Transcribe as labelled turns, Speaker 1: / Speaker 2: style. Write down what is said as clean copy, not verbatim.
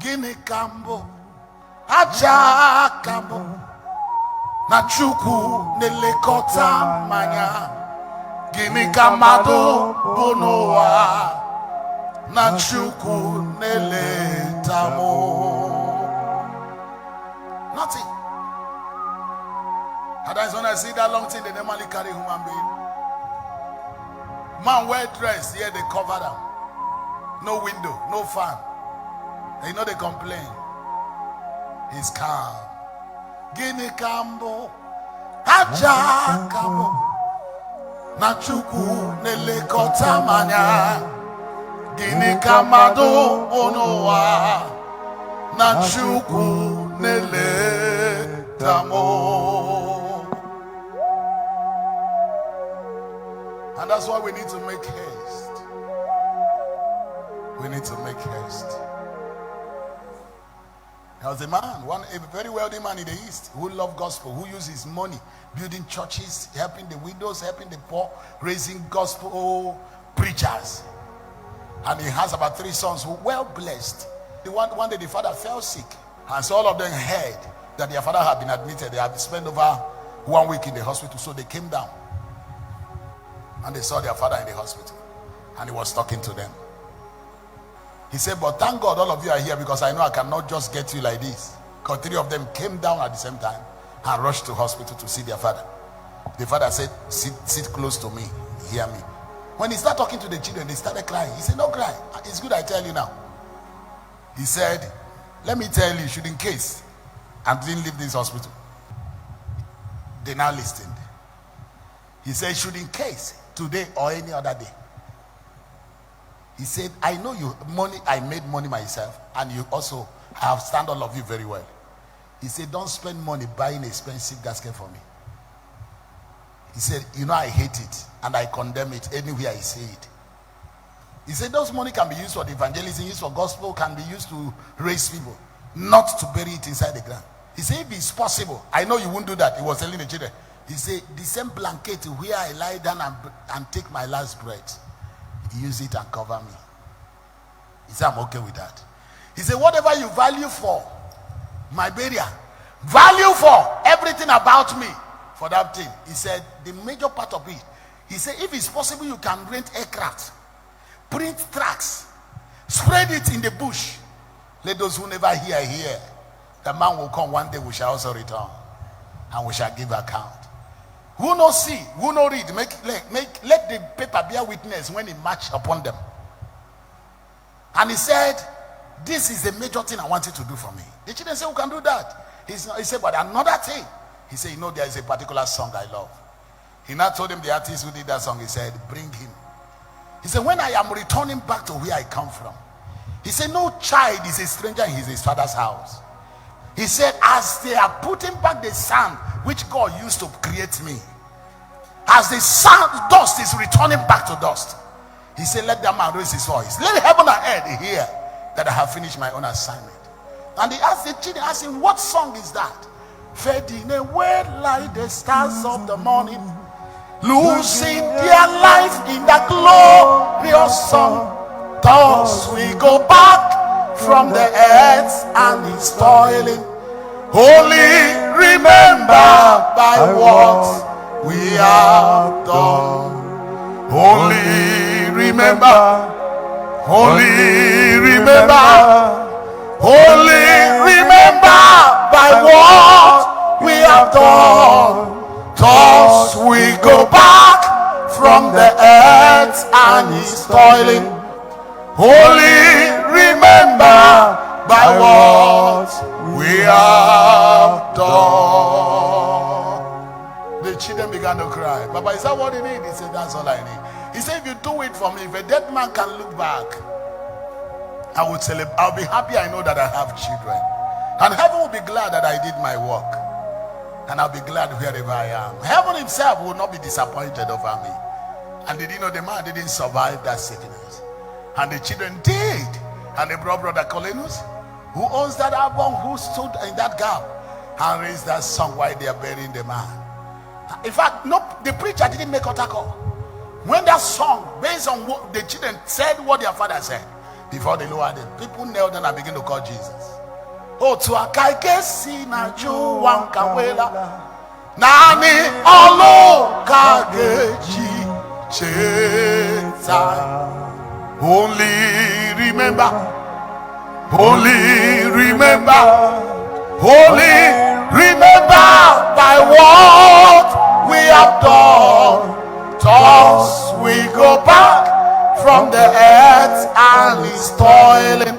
Speaker 1: Gini kambo, aja kambo, na chuku nelekota manya. Gini kamado bonoa, na chuku neletamo. Nothing. And that's when I see that long thing they normally carry human being. Man well dressed, here they cover them. No window, no fan. And you know they complain. He's calm. Gini kambo, aja kambo, na chuku nelekota manya. Gini kamado onoa, na chuku neletamo. And that's why we need to make haste. We need to make haste. There was a man, a very wealthy man in the East who loved gospel, who used his money building churches, helping the widows, helping the poor, raising gospel preachers. And he has about 3 sons who were well blessed. One day the father fell sick, and so all of them heard that their father had been admitted. They had spent over 1 week in the hospital, so they came down. And they saw their father in the hospital, and he was talking to them. He said, but thank God all of you are here, because I know I cannot just get you like this. Because 3 of them came down at the same time and rushed to hospital to see their father. The father said, sit close to me, hear me. When he started talking to the children, they started crying. He said, don't cry, it's good I tell you now. He said, let me tell you, should in case I didn't leave this hospital. They now listened. He said, should in case today or any other day. He said, I know I made money myself, and you also have stand all of you very well. He said, don't spend money buying expensive gasket for me. He said, you know I hate it, and I condemn it anywhere I see it. He said, those money can be used for the evangelism, used for gospel, can be used to raise people, not to bury it inside the ground. He said, if it's possible, I know you won't do that. He was telling the children. He said, the same blanket where I lie down and take my last breath, use it and cover me. He said, I'm okay with that. He said, whatever you value for my burial, value for everything about me for that thing. He said, the major part of it, he said, if it's possible, you can rent aircraft, print tracts, spread it in the bush. Let those who never hear. The man will come one day, we shall also return, and we shall give account. Who no see, who no read, let the paper bear witness when he march upon them. And he said, this is the major thing I want you to do for me. The children said, who can do that? He said, but another thing. He said, you know, there is a particular song I love. He now told him the artist who did that song. He said, bring him. He said, when I am returning back to where I come from, he said, no child is a stranger in his father's house. He said, as they are putting back the sand which God used to create me, as the sand dust is returning back to dust, he said, let that man raise his voice. Let heaven and earth hear that I have finished my own assignment. And he asked the children, asked him, what song is that? Fading away like the stars of the morning, losing their life in that glorious song. Thus we go back from the earth and its toiling. Only remember by what we have done. Only remember. Only remember. Only remember by what we have done. Thus we go back from the earth and its toiling. Only remember by what we have done. The children began to cry. Papa, is that what you need? He said, that's all I need. He said, if you do it for me, if a dead man can look back, I would celebrate. I'll be happy. I know that I have children, and heaven will be glad that I did my work, and I'll be glad wherever I am. Heaven himself will not be disappointed over me. And did you know the man didn't survive that sickness? And the children did. And they brought Brother Colinus, who owns that album, who stood in that gap and raised that song while they are burying the man. In fact, no, the preacher didn't make altar call. When that song, based on what the children said, what their father said, before they lower them. People kneel down and begin to call Jesus. Oh, to a kaikesi na juwan kawela nani olo kageji cheta. Only remember, by what we have done. Thus we go back from the earth and is toiling.